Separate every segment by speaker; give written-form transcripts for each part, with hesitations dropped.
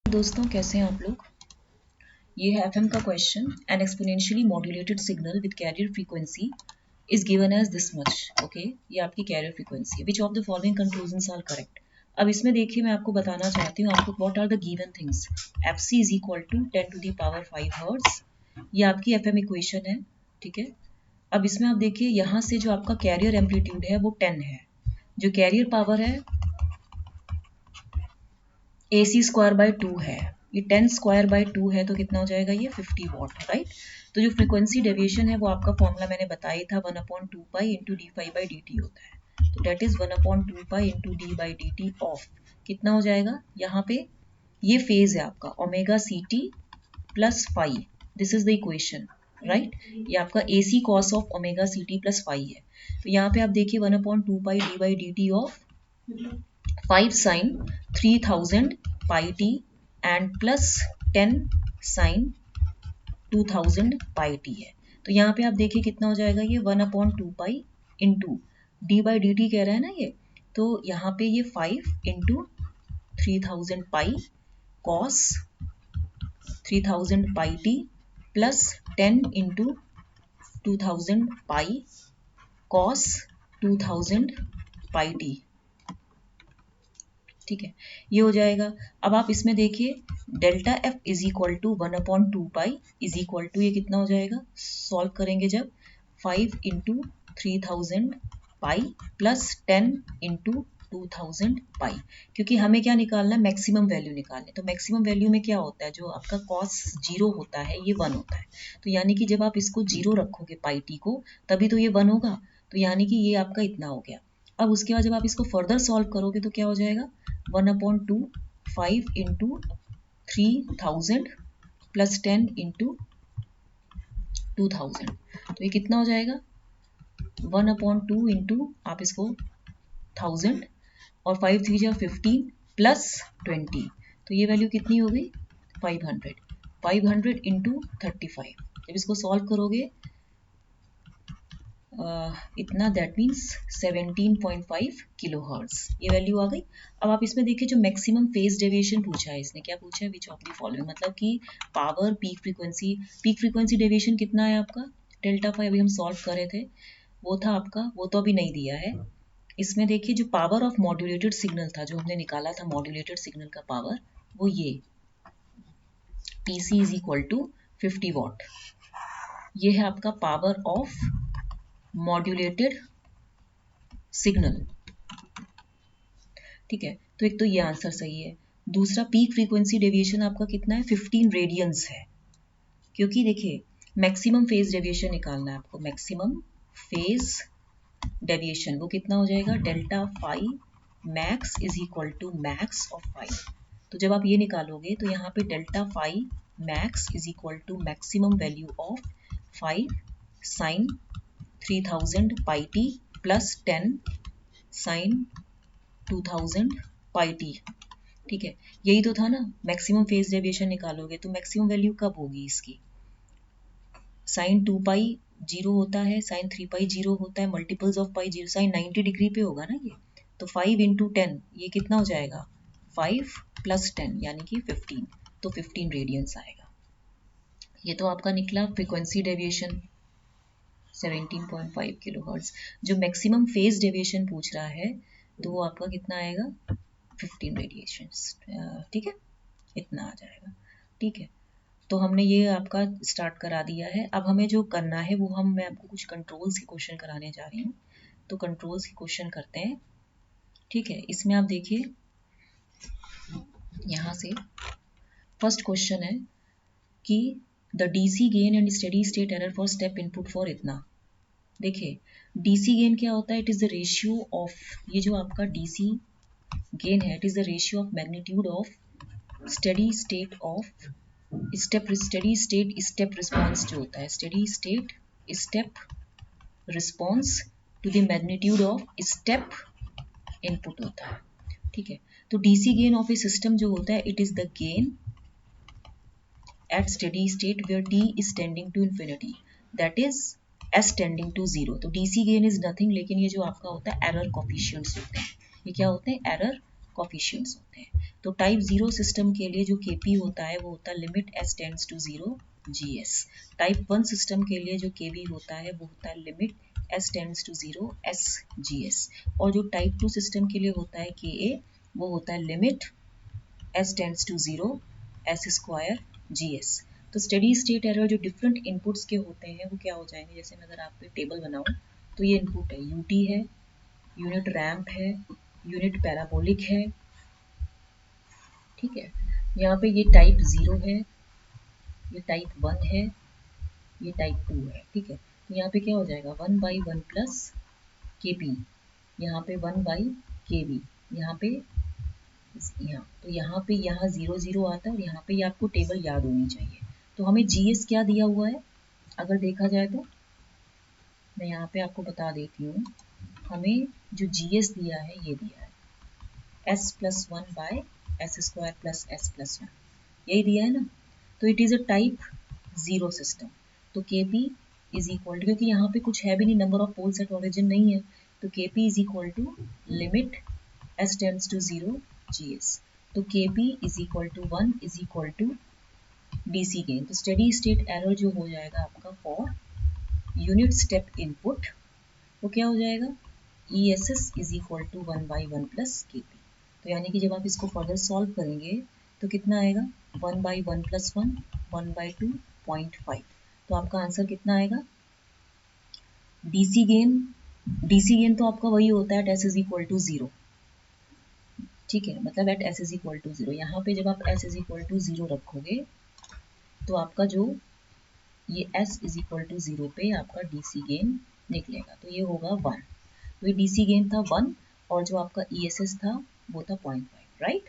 Speaker 1: दोस्तों कैसे हैं आप लोग। ये है एफएम का question. An exponentially modulated signal with carrier frequency is given as this much. Okay, ये आपकी कैरियर फ्रीक्वेंसी है। Which of the following conclusions are correct. अब इसमें देखिए मैं आपको बताना चाहती हूँ आपको what are the given things. F C is equal to 10⁵ hertz, ये आपकी एफएम इक्वेशन है। ठीक है, अब इसमें आप देखिए यहाँ से जो आपका कैरियर एम्पलीट्यूड है वो 10 है, जो कैरियर पावर है AC स्क्वायर बाय 2 है। ये 10 स्क्वायर बाय 2 है तो कितना हो जाएगा, ये 50 वॉट, राइट। तो जो फ्रीक्वेंसी डेविएशन है वो आपका फॉर्मूला मैंने बताया था 1/2 into d phi by d t होता है। तो that is 1/2 into d by d t of कितना हो जाएगा, यहाँ पे ये फेज है आपका omega c t plus phi. This is the equation, right. ये आपका AC cos of omega c t plus phi है। तो यहाँ पे आप देखिए 1/2 d by d t of 5 sin 3000 pi t and plus 10 sin 2000 pi t है। तो यहाँ पे आप देखिए कितना हो जाएगा, ये 1/2 pi into d by d T कह रहा है ना ये। तो यहाँ पे ये 5 into 3000 pi cos 3000 pi T plus 10 into 2000 pi cos 2000 pi T. ठीक है, ये हो जाएगा। अब आप इसमें देखिए delta F is equal to 1/2 pi is equal to ये कितना हो जाएगा, सॉल्व करेंगे जब 5 into 3000 pi plus 10 into 2000 pi, क्योंकि हमें क्या निकालना है, मैक्सिमम वैल्यू निकालनी है। तो मैक्सिमम वैल्यू में क्या होता है, जो आपका कॉस 0 होता है ये 1 होता है। तो यानी कि जब आप इसको 0 रखोगे पाई टी को तभी तो ये 1 होगा। तो यानी कि ये आपका इतना हो गया। अब उसके बाद जब आप इसको फर्दर सॉल्व करोगे तो क्या हो जाएगा, 1/2 5 इंटू 3000 प्लस 10 इंटू 2000। तो ये कितना हो जाएगा, 1/2 इंटू आप इसको 1000 और 5 3 जा 15 प्लस 20। तो ये वैल्यू कितनी हो गई, 500 इंटू 35। जब इसको सॉल्व करोगे इतना, दैट मीन्स 17.5 किलो हर्ट्ज ये वैल्यू आ गई। अब आप इसमें देखिए जो मैक्सिमम फेज डेविएशन पूछा है, इसने क्या पूछा है, विच ऑफ द फॉलोइंग, मतलब कि पावर पीक फ्रीक्वेंसी डेविएशन कितना है आपका, डेल्टा फाई। अभी हम सॉल्व कर रहे थे, वो था आपका, वो तो अभी नहीं दिया है। इसमें देखिए जो पावर ऑफ मॉड्यूलेटेड सिग्नल था, जो हमने निकाला था मॉड्यूलेटेड सिग्नल का पावर, वो ये PC is equal to 50 watt. ये है आपका पावर ऑफ मॉड्यूलेटेड सिग्नल। ठीक है, तो एक तो ये आंसर सही है। दूसरा पीक फ्रीक्वेंसी डेविएशन आपका कितना है, 15 रेडियंस है। क्योंकि देखिए मैक्सिमम फेज डेविएशन निकालना है आपको, मैक्सिमम फेज डेविएशन वो कितना हो जाएगा, delta phi max is equal to max of phi. तो जब आप ये निकालोगे तो यहाँ पे delta phi max is equal to maximum value of 5 sine 3000 pi T plus 10 sine 2000 pi T. ठीक है, यही तो था ना, मैक्सिमम फेज डेविएशन निकालोगे तो मैक्सिमम वैल्यू कब होगी इसकी, साइन 2 पाई 0 होता है, साइन 3 पाई 0 होता है, multiples of pi 0, sine 90 degree पे होगा ना ये। तो 5 इंटू 10 ये कितना हो जाएगा, 5 प्लस 10 यानी कि 15। तो 15 रेडियंस आएगा। ये तो आपका निकला फ्रीक्वेंसी डेविएशन 17.5 किलो हर्ट्ज। जो मैक्सिमम फेज डेविएशन पूछ रहा है तो वो आपका कितना आएगा, 15 रेडिएशन। ठीक है, इतना आ जाएगा। ठीक है, तो हमने ये आपका स्टार्ट करा दिया है। अब हमें जो करना है वो मैं आपको कुछ कंट्रोल्स के क्वेश्चन कराने जा रही हूँ। तो कंट्रोल्स के क्वेश्चन करते हैं। ठीक है, इसमें आप देखिए यहाँ से फर्स्ट क्वेश्चन है कि the DC gain and steady state error for step input for इतना। देखिए डीसी गेन क्या होता है, it is the ratio of, ये जो आपका डीसी गेन है, it is the ratio of magnitude of steady state of steady state step response जो होता है, steady state step response to the magnitude of step input होता है। ठीक है, तो DC gain of a system जो होता है, it is the gain at steady state where t is tending to infinity, that is s tending to 0। तो DC gain is nothing, लेकिन ये जो आपका होता है एरर कोफिशिएंट्स होते हैं, ये क्या होते हैं, एरर कोफिशिएंट्स होते हैं। तो टाइप 0 सिस्टम के लिए जो केपी होता है वो होता है limit s tends to 0 GS. Type 1 system के लिए जो केवी होता है वो होता है limit s tends to 0 s GS. और जो टाइप 2 सिस्टम के लिए होता है के वो होता है limit s tends to 0 s square GS. तो स्टेडी स्टेट एरर जो डिफरेंट इनपुट्स के होते हैं वो क्या हो जाएंगे, जैसे मैं अगर आप पे टेबल बनाऊं तो ये इनपुट है यूटी है, यूनिट रैम्प है, यूनिट पैराबोलिक है, ठीक है। यहाँ पे ये टाइप 0 है, ये टाइप 1 है, ये टाइप 2 है, ठीक है। तो यहाँ पे क्या हो जाएगा 1/1 प्लस के पी, यहाँ पे 1 के बी, यहाँ पे तो यहाँ पे यहाँ 0 0 आता है और यहाँ पे ये आपको टेबल याद होनी चाहिए। तो हमें जीएस क्या दिया हुआ है अगर देखा जाए तो मैं यहाँ पे आपको बता देती हूँ। हमें जो जीएस दिया है ये दिया है s+1/s² प्लस s+1, यही दिया है ना। तो it is a type 0 system. तो Kp इज इक्वल टू, क्योंकि यहाँ पे कुछ है भी नहीं, number of poles at origin नहीं है, तो Kp is equal to limit s tends to 0 gs। तो Kp is equal to 1 is equal to DC gain. तो स्टेडी स्टेट एरर जो हो जाएगा आपका फॉर यूनिट स्टेप इनपुट वो क्या हो जाएगा ESS is equal to 1/1 plus Kp। तो यानी कि जब आप इसको फर्दर सॉल्व करेंगे तो कितना आएगा 1/1 प्लस 1 1/2 0.5। तो आपका आंसर कितना आएगा डीसी गेन तो आपका वही होता है at s is equal to 0, ठीक है, मतलब at s is equal to 0। यहाँ पे जब आप एस इज इक्वल टू 0 रखोगे तो आपका जो ये एस इज इक्वल टू 0 पे आपका डीसी गेन निकलेगा, तो ये होगा 1। तो ये डीसी गेन था 1 और जो आपका ESS था वो था 0.5, राइट।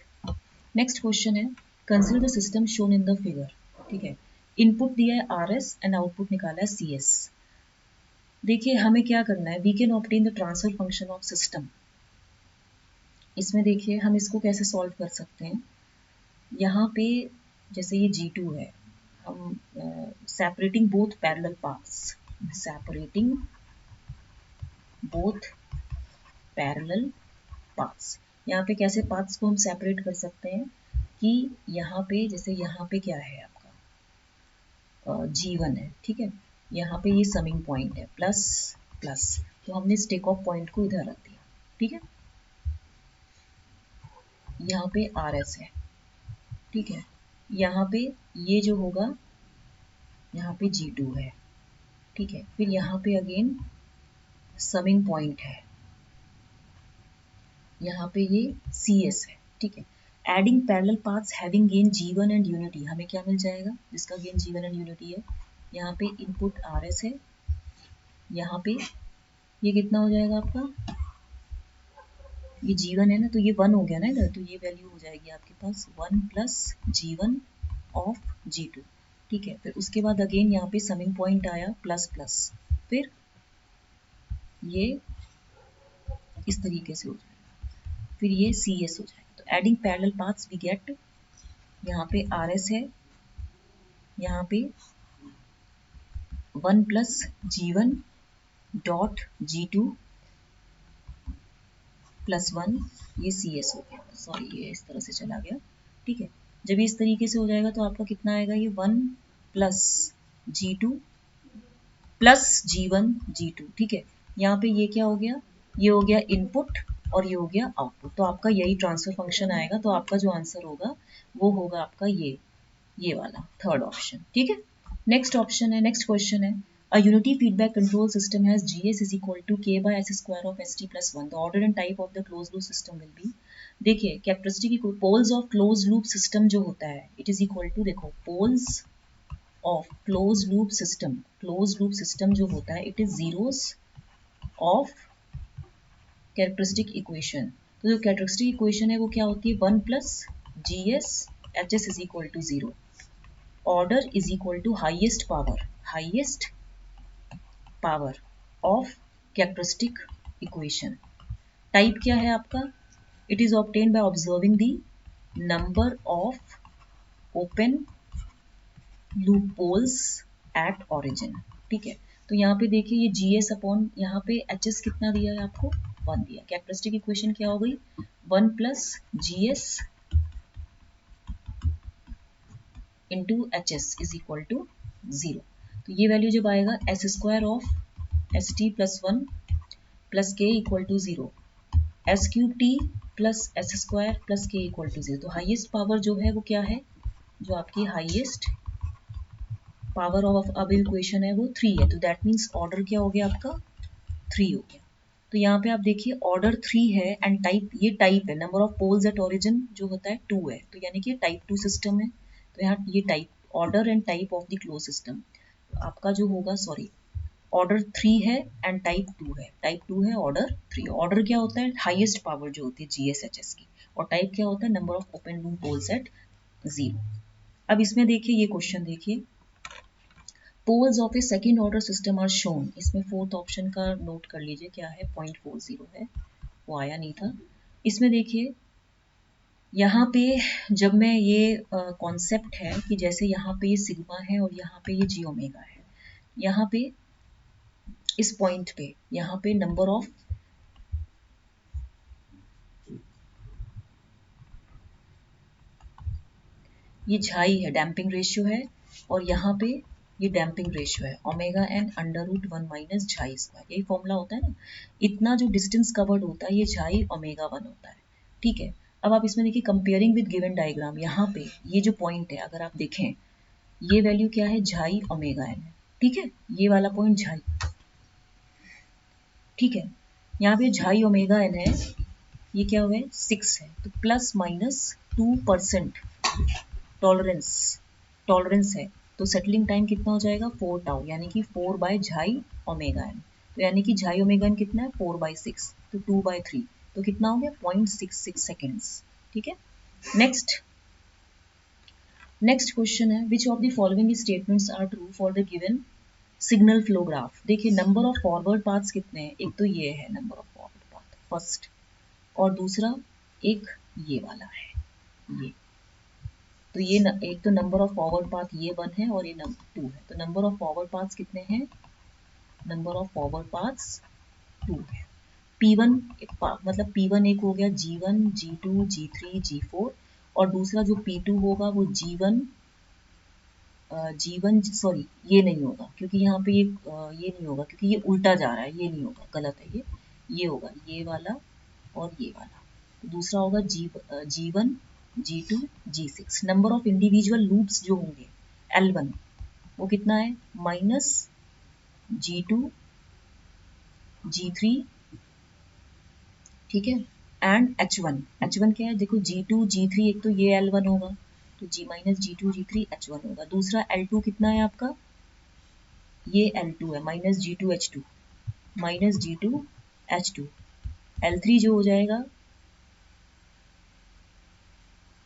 Speaker 1: नेक्स्ट क्वेश्चन है consider the system shown in the figure, ठीक है। इनपुट दिया है RS एंड आउटपुट निकाला है CS। देखिए हमें क्या करना है, we can obtain the transfer function of system. इसमें देखिए हम इसको कैसे सॉल्व कर सकते हैं। यहाँ पे जैसे ये G2 है, हम separating both parallel paths, separating both parallel paths. यहाँ पे कैसे पाथ्स को हम सेपरेट कर सकते हैं कि यहाँ पे जैसे यहाँ पे क्या है आपका G1 है, ठीक है, यहाँ पे ये समिंग पॉइंट है प्लस प्लस, तो हमने इस टेक ऑफ पॉइंट को इधर रख दिया, ठीक है। यहाँ पे RS है, ठीक है, यहाँ पे ये जो होगा यहाँ पे G2 है, ठीक है, फिर यहाँ पे अगेन समिंग पॉइंट है, यहाँ पे ये CS है, ठीक है। Adding parallel paths having gain G1 and unity, हमें क्या मिल जाएगा जिसका गेन G1 एंड यूनिटी है। यहाँ पे इनपुट RS है, यहाँ पे ये कितना हो जाएगा आपका, ये G1 है ना, तो ये 1 हो गया ना इधर, तो ये वैल्यू हो जाएगी आपके पास 1 प्लस G1 ऑफ G2, ठीक है। फिर उसके बाद अगेन यहाँ पे समिंग पॉइंट आया प्लस प्लस, फिर ये इस तरीके से हो जाएगा, फिर ये CS हो जाएगा। तो adding parallel paths we get, यहाँ पे RS है, यहाँ पे 1 plus G1 dot G2 plus 1, ये CS हो गया, सॉरी ये इस तरह से चला गया, ठीक है। जब ये इस तरीके से हो जाएगा तो आपका कितना आएगा, ये 1 plus G2 plus G1 G2, ठीक है। यहाँ पे ये क्या हो गया, ये हो गया इनपुट और ये हो गया आउटपुट, तो आपका यही ट्रांसफर फंक्शन आएगा। तो आपका जो आंसर होगा वो होगा आपका ये वाला थर्ड ऑप्शन, ठीक है। नेक्स्ट ऑप्शन है, नेक्स्ट क्वेश्चन है a unity feedback control system has GS is equal to K by S square of ST plus 1. The order and type of the closed loop system will be, देखिए characteristic poles of close loop system जो होता है it is equal to, देखो poles of close loop system जो होता है it is zeros of characteristic equation. तो जो कैरेक्टरिस्टिक इक्वेशन है वो क्या होती है 1 plus GS HS is equal to 0, order is equal to highest power of characteristic equation. Type क्या है आपका, it is obtained by observing the number of open loop poles at origin, ठीक है। तो यहाँ पे देखिए ये GS अपॉन यहाँ पे HS कितना दिया है आपको 1 दिया। कैरेक्टरिस्टिक इक्वेशन क्या हो गई 1 plus G S into H S is equal to 0। तो ये वैल्यू जब आएगा S square of S T plus 1 plus K equal to 0, S cube T plus S square plus K equal to 0। तो highest power जो है वो क्या है, जो आपकी हाईएस्ट पावर ऑफ अब इक्वेशन है वो 3 है। तो दैट मीन्स ऑर्डर क्या हो गया आपका 3 हो गया। तो यहाँ पे आप देखिए ऑर्डर 3 है एंड टाइप, ये टाइप है, number of poles at origin जो होता है 2 है, तो यानी कि टाइप 2 सिस्टम है। तो यहाँ ये type order and type of the close system आपका जो होगा, सॉरी, ऑर्डर 3 है एंड टाइप 2 है, टाइप 2 है ऑर्डर 3। ऑर्डर क्या होता है, हाईएस्ट पावर जो होती है जीएसएचएस की, और टाइप क्या होता है, number of open loop poles at 0। अब इसमें देखिए ये क्वेश्चन देखिए, poles of a second order system are shown. इसमें फोर्थ ऑप्शन का नोट कर लीजिए क्या है, 0.40 है, वो आया नहीं था। इसमें देखिए यहाँ पे जब मैं ये कॉन्सेप्ट है कि जैसे यहाँ पे ये सिग्मा है और यहाँ पे ये जी ओमेगा है, यहाँ पे इस पॉइंट पे यहाँ पे नंबर ऑफ ये झाई है, डैम्पिंग रेशियो है, और यहाँ पे ये डैम्पिंग रेशियो है omega N under root 1 minus xi square, यही फॉर्मूला होता है ना। इतना जो डिस्टेंस कवर्ड होता है ये झाई ओमेगा 1 होता है, ठीक है। अब आप इसमें देखिए कंपेयरिंग विद गिवन डायग्राम, यहाँ पे ये जो पॉइंट है अगर आप देखें, ये वैल्यू क्या है, झाई ओमेगा एन है, ठीक है, ये वाला पॉइंट झाई, ठीक है। यहाँ पे झाई ओमेगा एन है, ये क्या हुआ है 6 है, तो प्लस माइनस 2% टॉलरेंस, टॉलरेंस है, तो सेटलिंग टाइम कितना हो जाएगा 4 टाउ, यानी कि 4 बाय झाई ओमेगा एन। तो यानी कि झाई ओमेगा एन कितना है 4/6, तो 2/3, तो कितना हो गया 0.66 सेकेंड्स, ठीक है। नेक्स्ट नेक्स्ट क्वेश्चन है, which of the following statements are true for the given signal flow graph. देखिए नंबर ऑफ फॉरवर्ड पाथ्स कितने हैं, एक तो ये है number of forward path first, और दूसरा एक ये वाला है, ये, तो ये एक तो नंबर ऑफ फॉरवर्ड पाथ ये 1 है और ये नंबर 2 है, तो नंबर ऑफ फॉरवर्ड पाथ्स कितने हैं, नंबर ऑफ फॉरवर्ड पाथ्स 2 है। P1 मतलब P1 एक हो गया G1, G2, G3, G4, और दूसरा जो P2 होगा वो G1, G1 सॉरी ये नहीं होगा क्योंकि यहाँ पे ये नहीं होगा क्योंकि ये उल्टा जा रहा है, ये नहीं होगा, गलत है ये होगा ये वाला और ये वाला। तो दूसरा होगा G1, G2, G6। Number of individual loops जो होंगे L1 वो कितना है, माइनस G2, G3, ठीक है, एंड H1 क्या है, देखो G2, G3, एक तो ये L1 होगा, तो G minus G2, G3, H1 होगा। दूसरा L2 कितना है आपका, ये L2 है, minus G2, H2, minus G2, H2। L3 जो हो जाएगा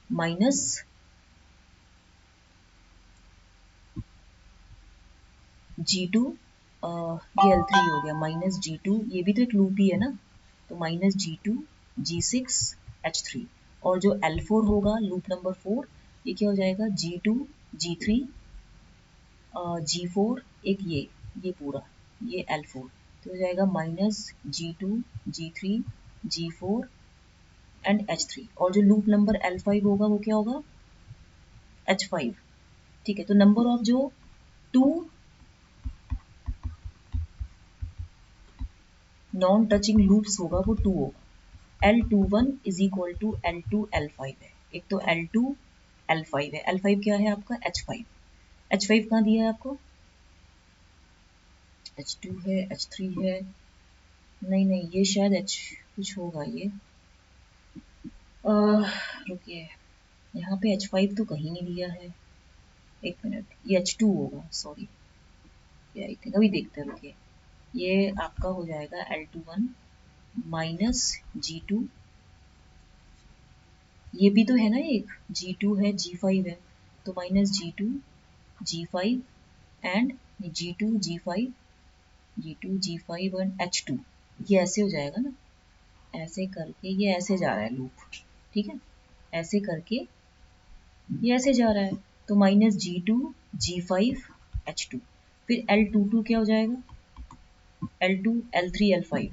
Speaker 1: माइनस G2, ये L3 हो गया, माइनस G2, ये भी तो एक लूप ही है ना, तो माइनस G2, G6, H3। और जो L4 होगा लूप नंबर 4, ये क्या हो जाएगा G2, G3, G4, एक ये पूरा ये L4, तो हो जाएगा minus G2, G3, G4 and H3। और जो लूप नंबर L5 होगा वो क्या होगा H5, ठीक है। तो नंबर ऑफ जो 2 नॉन टचिंग लूप्स होगा वो 2 होगा। L21 is equal to L2 L5 है, एक तो L2 L5 है, L5 क्या है आपका H5, H5 कहाँ दिया है आपको, H2 है, H3 है, नहीं नहीं ये शायद H कुछ होगा ये, रुकिए, यहाँ पे H5 तो कहीं नहीं दिया है, एक मिनट, ये H2 होगा, सॉरी, ये आई थिंक अभी देखते हैं, रुकिए, ये आपका हो जाएगा L21 माइनस G2, ये भी तो है ना, एक G2 है, G5 है, तो minus G2, G5 and G2, G5, G2, G5 and H2, ये ऐसे हो जाएगा ना, ऐसे करके ये ऐसे जा रहा है लूप, ठीक है, ऐसे करके ये ऐसे जा रहा है, तो माइनस G2, G5, H2, फिर L22 क्या हो जाएगा, L2, L3, L5,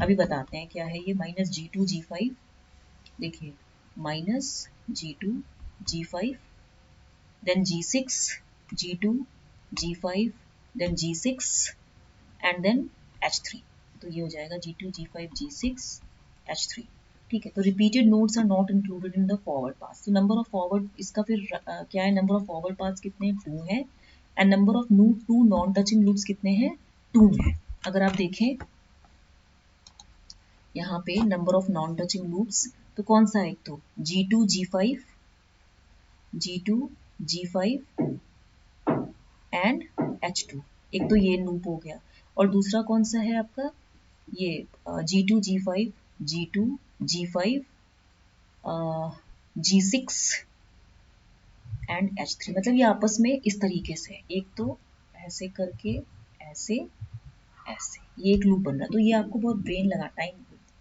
Speaker 1: अभी बताते हैं क्या है ये, माइनस G2, G5, देखिए -G2 G5 then G6 G2 G5 then G6 and then H3। तो ये हो जाएगा G2 G5 G6 H3। ठीक है, तो repeated nodes are not included in the forward pass. तो नंबर ऑफ फॉरवर्ड इसका फिर क्या है, नंबर ऑफ फॉरवर्ड पास कितने, 2 है, and number of two non touching loops कितने हैं, 2 है। अगर आप देखें यहाँ पे number of non touching loops, तो कौन सा है, एक तो G2 G5 एंड H2, एक तो ये लूप हो गया, और दूसरा कौन सा है आपका, ये G2 G5 G2 G5 G6 and H3। मतलब ये आपस में इस तरीके से, एक तो ऐसे करके ऐसे ऐसे ये एक लूप बन रहा है। तो ये आपको बहुत ब्रेन लगा टाइम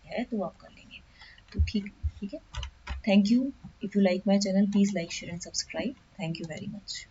Speaker 1: है, तो आप कर लेंगे। तो ठीक है। Thank you. If you like my channel please like share and subscribe. Thank you very much.